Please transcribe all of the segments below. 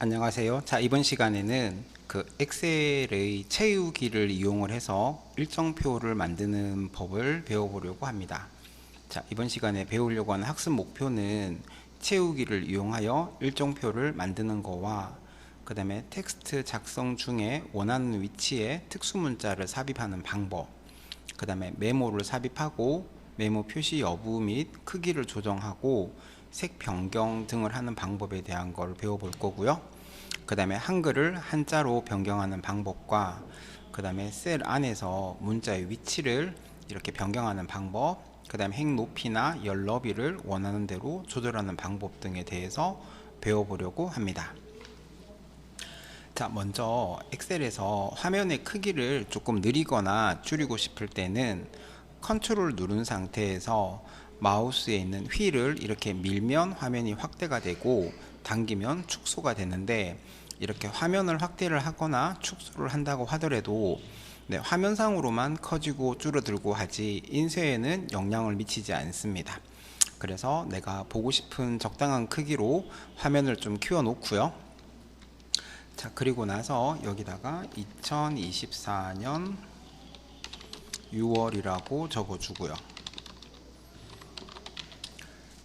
안녕하세요. 자, 이번 시간에는 엑셀의 채우기를 이용을 해서 일정표를 만드는 법을 배워보려고 합니다. 자, 이번 시간에 배우려고 하는 학습 목표는 채우기를 이용하여 일정표를 만드는 거와 그 다음에 텍스트 작성 중에 원하는 위치에 특수 문자를 삽입하는 방법, 그 다음에 메모를 삽입하고 메모 표시 여부 및 크기를 조정하고 색 변경 등을 하는 방법에 대한 걸 배워볼 거고요. 그 다음에 한글을 한자로 변경하는 방법과 그 다음에 셀 안에서 문자의 위치를 이렇게 변경하는 방법, 그 다음에 행 높이나 열 너비를 원하는 대로 조절하는 방법 등에 대해서 배워보려고 합니다. 자, 먼저 엑셀에서 화면의 크기를 조금 느리거나 줄이고 싶을 때는 컨트롤 누른 상태에서 마우스에 있는 휠을 이렇게 밀면 화면이 확대가 되고 당기면 축소가 되는데, 이렇게 화면을 확대를 하거나 축소를 한다고 하더라도 화면상으로만 커지고 줄어들고 하지 인쇄에는 영향을 미치지 않습니다. 그래서 내가 보고 싶은 적당한 크기로 화면을 좀 키워 놓고요. 자, 그리고 나서 여기다가 2024년 6월이라고 적어주고요.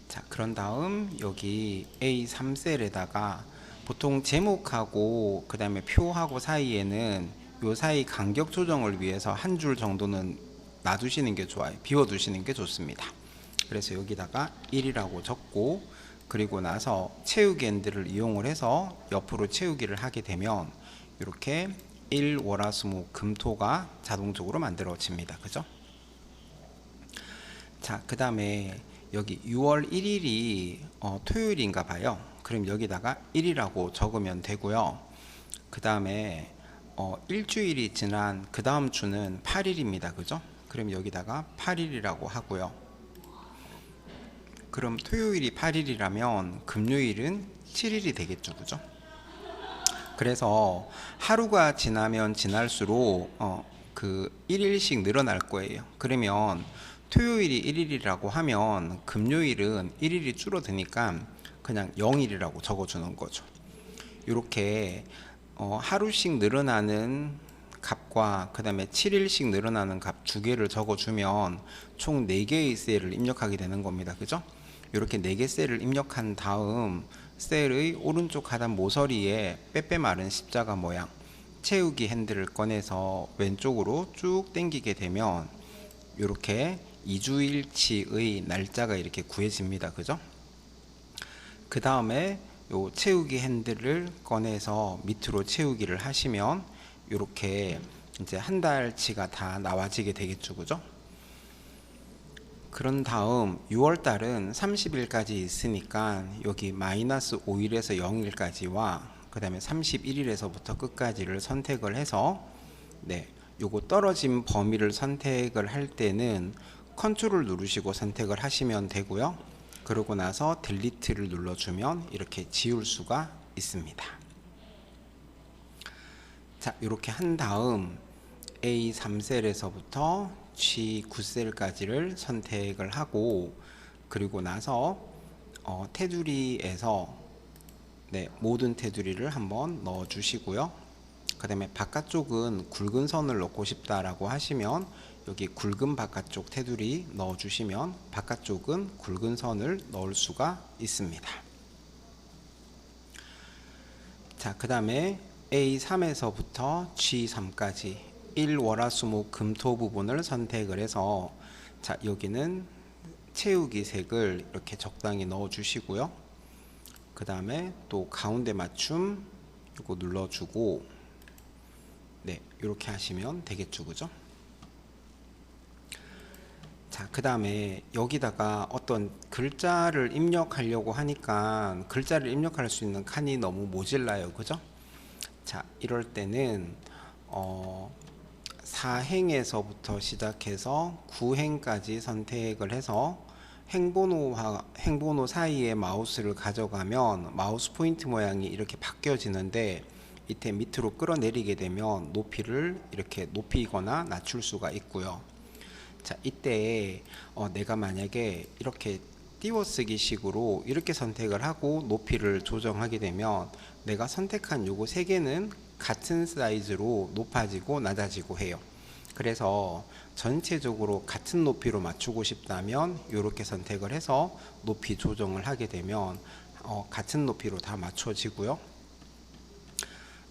자, 그런 다음 여기 A3셀에다가 보통 제목하고 그 다음에 표하고 사이에는 요 사이 간격 조정을 위해서 한 줄 정도는 놔두시는 게 좋아요. 비워두시는 게 좋습니다. 그래서 여기다가 1이라고 적고, 그리고 나서 채우기 핸들을 이용을 해서 옆으로 채우기를 하게 되면 이렇게 1, 월, 화, 수, 목, 금, 토가 자동적으로 만들어집니다. 그죠? 자, 그 다음에 여기 6월 1일이 토요일인가 봐요. 그럼 여기다가 1이라고 적으면 되고요. 그 다음에 일주일이 지난 그 다음 주는 8일입니다. 그죠? 그럼 여기다가 8일이라고 하고요. 그럼 토요일이 8일이라면 금요일은 7일이 되겠죠. 그죠? 그래서 하루가 지나면 지날수록 그 1일씩 늘어날 거예요. 그러면 토요일이 1일이라고 하면 금요일은 1일이 줄어드니까 그냥 0일이라고 적어주는 거죠. 이렇게 하루씩 늘어나는 값과 그 다음에 7일씩 늘어나는 값 두 개를 적어주면 총 4개의 셀을 입력하게 되는 겁니다. 그죠? 이렇게 4개 셀을 입력한 다음 셀의 오른쪽 하단 모서리에 빼빼 마른 십자가 모양 채우기 핸들을 꺼내서 왼쪽으로 쭉 당기게 되면 이렇게 2주일치의 날짜가 이렇게 구해집니다. 그죠? 그 다음에 요 채우기 핸들을 꺼내서 밑으로 채우기를 하시면 이렇게 이제 한 달치가 다 나와지게 되겠죠. 그죠? 그런 다음 6월 달은 30일까지 있으니까 여기 마이너스 5일에서 0일까지와 그 다음에 31일에서부터 끝까지를 선택을 해서 요거 떨어진 범위를 선택을 할 때는 컨트롤 누르시고 선택을 하시면 되고요. 그러고 나서 딜리트를 눌러주면 이렇게 지울 수가 있습니다. 자, 이렇게 한 다음 A3셀에서부터 G9셀까지를 선택을 하고, 그리고 나서 테두리에서 모든 테두리를 한번 넣어 주시고요. 그 다음에 바깥쪽은 굵은 선을 넣고 싶다라고 하시면 여기 굵은 바깥쪽 테두리 넣어 주시면 바깥쪽은 굵은 선을 넣을 수가 있습니다. 자, 그 다음에 A3에서부터 G3까지 1, 월, 화, 수, 목, 금, 토 부분을 선택을 해서, 자, 여기는 채우기 색을 이렇게 적당히 넣어 주시고요. 그 다음에 또 가운데 맞춤 이거 눌러주고 이렇게 하시면 되겠죠. 그죠? 자, 그 다음에 여기다가 어떤 글자를 입력하려고 하니까 글자를 입력할 수 있는 칸이 너무 모질라요. 그죠? 자, 이럴 때는 4행에서부터 시작해서 9행까지 선택을 해서 행번호 사이에 마우스를 가져가면 마우스 포인트 모양이 이렇게 바뀌어지는데, 이때 밑으로 끌어내리게 되면 높이를 이렇게 높이거나 낮출 수가 있고요. 자, 이때 내가 만약에 이렇게 띄워쓰기 식으로 이렇게 선택을 하고 높이를 조정하게 되면 내가 선택한 요거 세 개는 같은 사이즈로 높아지고 낮아지고 해요. 그래서 전체적으로 같은 높이로 맞추고 싶다면 이렇게 선택을 해서 높이 조정을 하게 되면 같은 높이로 다 맞춰지고요.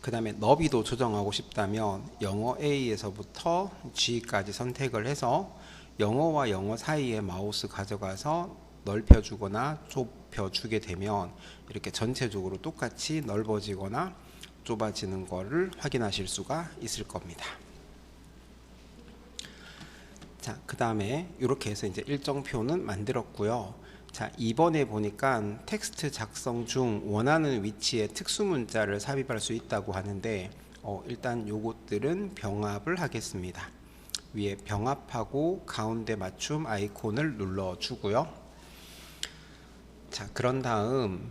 그 다음에 너비도 조정하고 싶다면 영어 A에서부터 G까지 선택을 해서 영어와 영어 사이에 마우스 가져가서 넓혀주거나 좁혀주게 되면 이렇게 전체적으로 똑같이 넓어지거나 좁아지는 것을 확인하실 수가 있을 겁니다. 자, 그 다음에 이렇게 해서 이제 일정표는 만들었고요. 자, 이번에 보니까 텍스트 작성 중 원하는 위치에 특수 문자를 삽입할 수 있다고 하는데 일단 요것들은 병합을 하겠습니다. 위에 병합하고 가운데 맞춤 아이콘을 눌러 주고요. 자, 그런 다음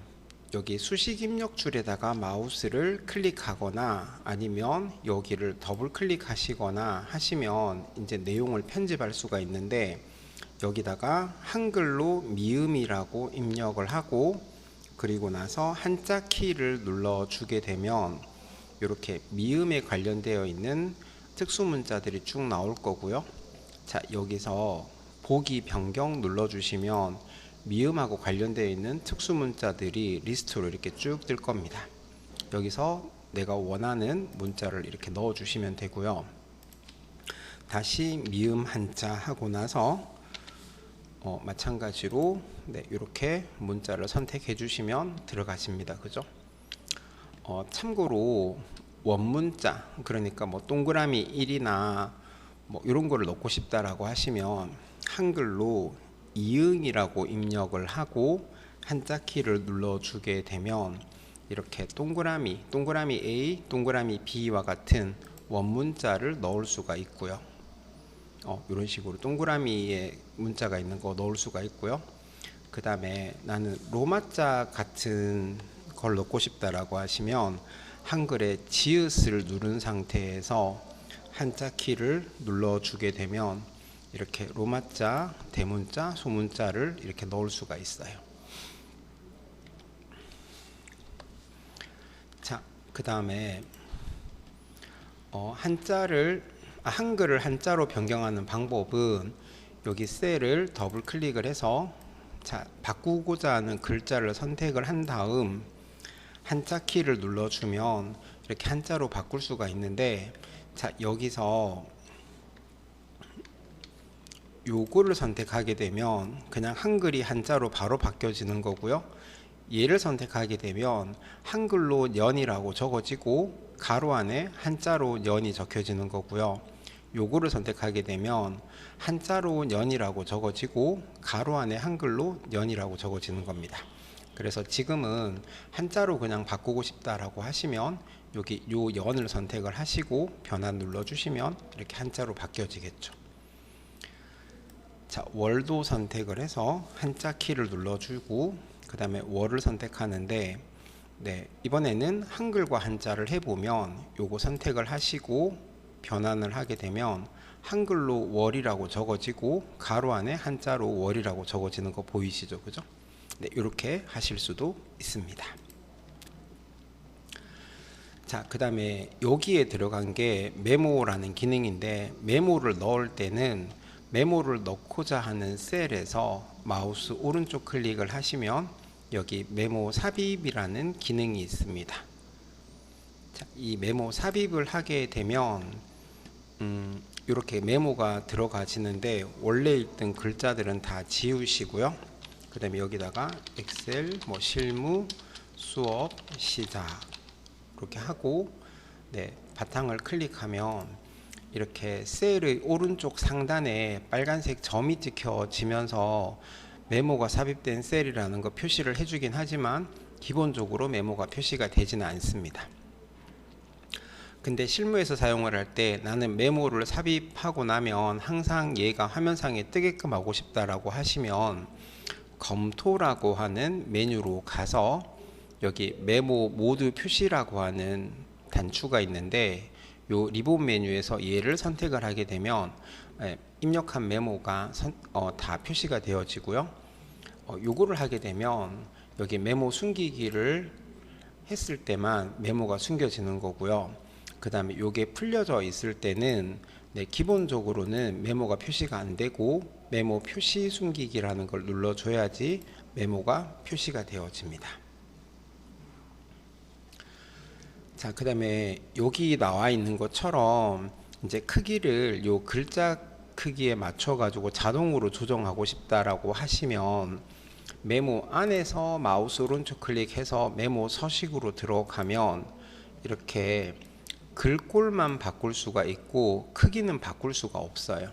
여기 수식 입력줄에다가 마우스를 클릭하거나 아니면 여기를 더블 클릭하시거나 하시면 이제 내용을 편집할 수가 있는데 여기다가 한글로 미음이라고 입력을 하고 그리고 나서 한자 키를 눌러 주게 되면 이렇게 미음에 관련되어 있는 특수 문자들이 쭉 나올 거고요. 자, 여기서 보기 변경 눌러 주시면 미음하고 관련되어 있는 특수 문자들이 리스트로 이렇게 쭉 뜰 겁니다. 여기서 내가 원하는 문자를 이렇게 넣어 주시면 되고요. 다시 미음 한자 하고 나서 마찬가지로 이렇게 문자를 선택해 주시면 들어가십니다. 그죠? 참고로 원문자, 그러니까 뭐 동그라미 1이나 뭐 이런 거를 넣고 싶다라고 하시면 한글로 이응이라고 입력을 하고 한자 키를 눌러 주게 되면 이렇게 동그라미 A, 동그라미 B와 같은 원문자를 넣을 수가 있고요. 이런 식으로 동그라미에 문자가 있는 거 넣을 수가 있고요. 그 다음에 나는 로마자 같은 걸 넣고 싶다라고 하시면 한글에 지읒을 누른 상태에서 한자 키를 눌러 주게 되면 이렇게 로마자, 대문자, 소문자를 이렇게 넣을 수가 있어요. 자, 그 다음에 한글을 한자로 변경하는 방법은 여기 셀을 더블 클릭을 해서 바꾸고자 하는 글자를 선택을 한 다음 한자 키를 눌러주면 이렇게 한자로 바꿀 수가 있는데, 자, 여기서 요거를 선택하게 되면 그냥 한글이 한자로 바로 바뀌어지는 거고요. 얘를 선택하게 되면 한글로 년이라고 적어지고 가로 안에 한자로 년이 적혀지는 거고요. 요거를 선택하게 되면 한자로 년이라고 적어지고 가로 안에 한글로 년이라고 적어지는 겁니다. 그래서 지금은 한자로 그냥 바꾸고 싶다라고 하시면 여기 요 연을 선택을 하시고 변환 눌러 주시면 이렇게 한자로 바뀌어지겠죠. 자, 월도 선택을 해서 한자 키를 눌러주고 그 다음에 월을 선택하는데, 이번에는 한글과 한자를 해보면 요거 선택을 하시고 변환을 하게 되면 한글로 월이라고 적어지고 가로 안에 한자로 월이라고 적어지는 거 보이시죠? 그죠? 이렇게 하실 수도 있습니다. 자, 그 다음에 여기에 들어간 게 메모라는 기능인데, 메모를 넣을 때는 메모를 넣고자 하는 셀에서 마우스 오른쪽 클릭을 하시면 여기 메모 삽입이라는 기능이 있습니다. 자, 이 메모 삽입을 하게 되면 이렇게 메모가 들어가지는데 원래 있던 글자들은 다 지우시고요. 그 다음에 여기다가 엑셀, 실무, 수업, 시작 이렇게 하고 바탕을 클릭하면 이렇게 셀의 오른쪽 상단에 빨간색 점이 찍혀지면서 메모가 삽입된 셀이라는 거 표시를 해주긴 하지만 기본적으로 메모가 표시가 되지는 않습니다. 근데 실무에서 사용을 할 때 나는 메모를 삽입하고 나면 항상 얘가 화면상에 뜨게끔 하고 싶다라고 하시면 검토라고 하는 메뉴로 가서 여기 메모 모드 표시라고 하는 단추가 있는데 요 리본 메뉴에서 얘를 선택을 하게 되면 입력한 메모가 다 표시가 되어지고요. 요거를 하게 되면 여기 메모 숨기기를 했을 때만 메모가 숨겨지는 거고요. 그 다음에 요게 풀려져 있을 때는 기본적으로는 메모가 표시가 안 되고 메모 표시 숨기기라는 걸 눌러줘야지 메모가 표시가 되어집니다. 자, 그 다음에 여기 나와 있는 것처럼 이제 크기를 요 글자 크기에 맞춰 가지고 자동으로 조정하고 싶다라고 하시면 메모 안에서 마우스 오른쪽 클릭해서 메모 서식으로 들어가면 이렇게 글꼴만 바꿀 수가 있고 크기는 바꿀 수가 없어요.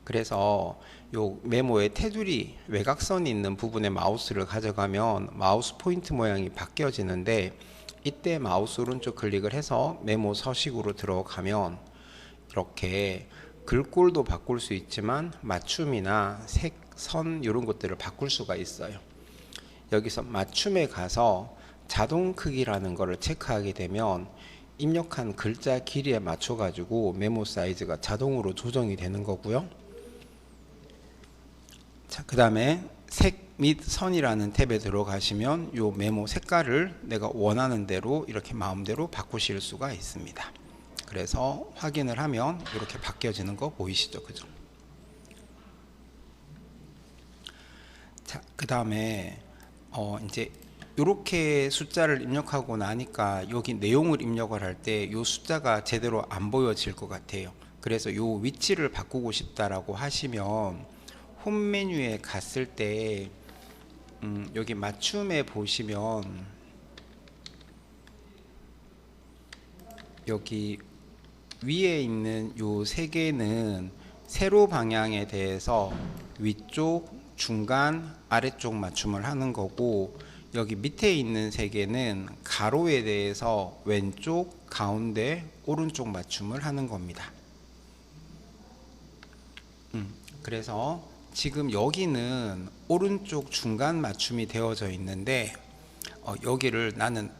그래서 요 메모의 테두리 외곽선이 있는 부분에 마우스를 가져가면 마우스 포인트 모양이 바뀌어지는데, 이때 마우스 오른쪽 클릭을 해서 메모 서식으로 들어가면 이렇게 글꼴도 바꿀 수 있지만 맞춤이나 색, 선 이런 것들을 바꿀 수가 있어요. 여기서 맞춤에 가서 자동 크기라는 것을 체크하게 되면 입력한 글자 길이에 맞춰 가지고 메모 사이즈가 자동으로 조정이 되는 거고요. 자, 그 다음에 색 및 선이라는 탭에 들어가시면 요 메모 색깔을 내가 원하는 대로 이렇게 마음대로 바꾸실 수가 있습니다. 그래서 확인을 하면 이렇게 바뀌어지는 거 보이시죠? 그죠? 자, 그 다음에 이제 이렇게 숫자를 입력하고 나니까 여기 내용을 입력을 할 때 이 숫자가 제대로 안 보여질 것 같아요. 그래서 이 위치를 바꾸고 싶다라고 하시면 홈 메뉴에 갔을 때 여기 맞춤에 보시면 여기 위에 있는 요 세 개는 세로 방향에 대해서 위쪽, 중간, 아래쪽 맞춤을 하는 거고, 여기 밑에 있는 세 개는 가로에 대해서 왼쪽, 가운데, 오른쪽 맞춤을 하는 겁니다. 그래서 지금 여기는 오른쪽 중간 맞춤이 되어져 있는데 여기를 나는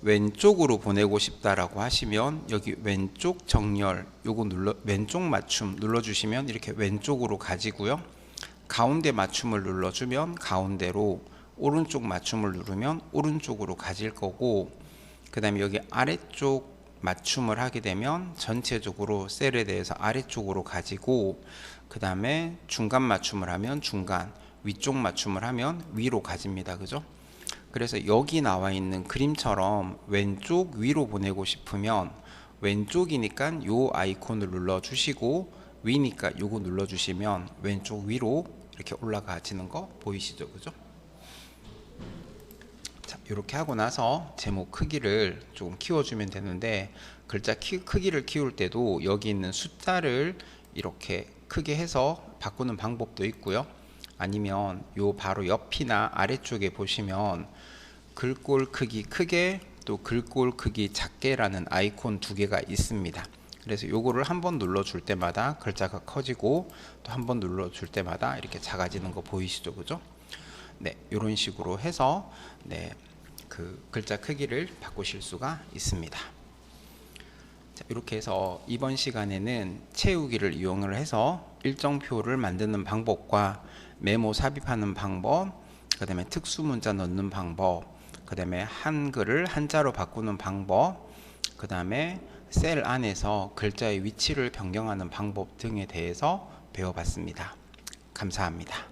왼쪽으로 보내고 싶다라고 하시면 여기 왼쪽 정렬 요거 왼쪽 맞춤 눌러주시면 이렇게 왼쪽으로 가지고요. 가운데 맞춤을 눌러주면 가운데로, 오른쪽 맞춤을 누르면 오른쪽으로 가질 거고, 그 다음에 여기 아래쪽 맞춤을 하게 되면 전체적으로 셀에 대해서 아래쪽으로 가지고, 그 다음에 중간 맞춤을 하면 중간, 위쪽 맞춤을 하면 위로 가집니다. 그죠? 그래서 여기 나와 있는 그림처럼 왼쪽 위로 보내고 싶으면 왼쪽이니까 요 아이콘을 눌러 주시고, 위니까 요거 눌러 주시면 왼쪽 위로 이렇게 올라가지는 거 보이시죠? 그죠? 자, 이렇게 하고 나서 제목 크기를 조금 키워주면 되는데, 글자 크기를 키울 때도 여기 있는 숫자를 이렇게 크게 해서 바꾸는 방법도 있고요. 아니면 요 바로 옆이나 아래쪽에 보시면 글꼴 크기 크게, 또 글꼴 크기 작게라는 아이콘 두 개가 있습니다. 그래서 요거를 한번 눌러줄 때마다 글자가 커지고, 또 한번 눌러줄 때마다 이렇게 작아지는 거 보이시죠? 그죠? 네, 이런 식으로 해서 그 글자 크기를 바꾸실 수가 있습니다. 자, 이렇게 해서 이번 시간에는 채우기를 이용을 해서 일정표를 만드는 방법과 메모 삽입하는 방법, 그 다음에 특수 문자 넣는 방법, 그 다음에 한글을 한자로 바꾸는 방법, 그 다음에 셀 안에서 글자의 위치를 변경하는 방법 등에 대해서 배워봤습니다. 감사합니다.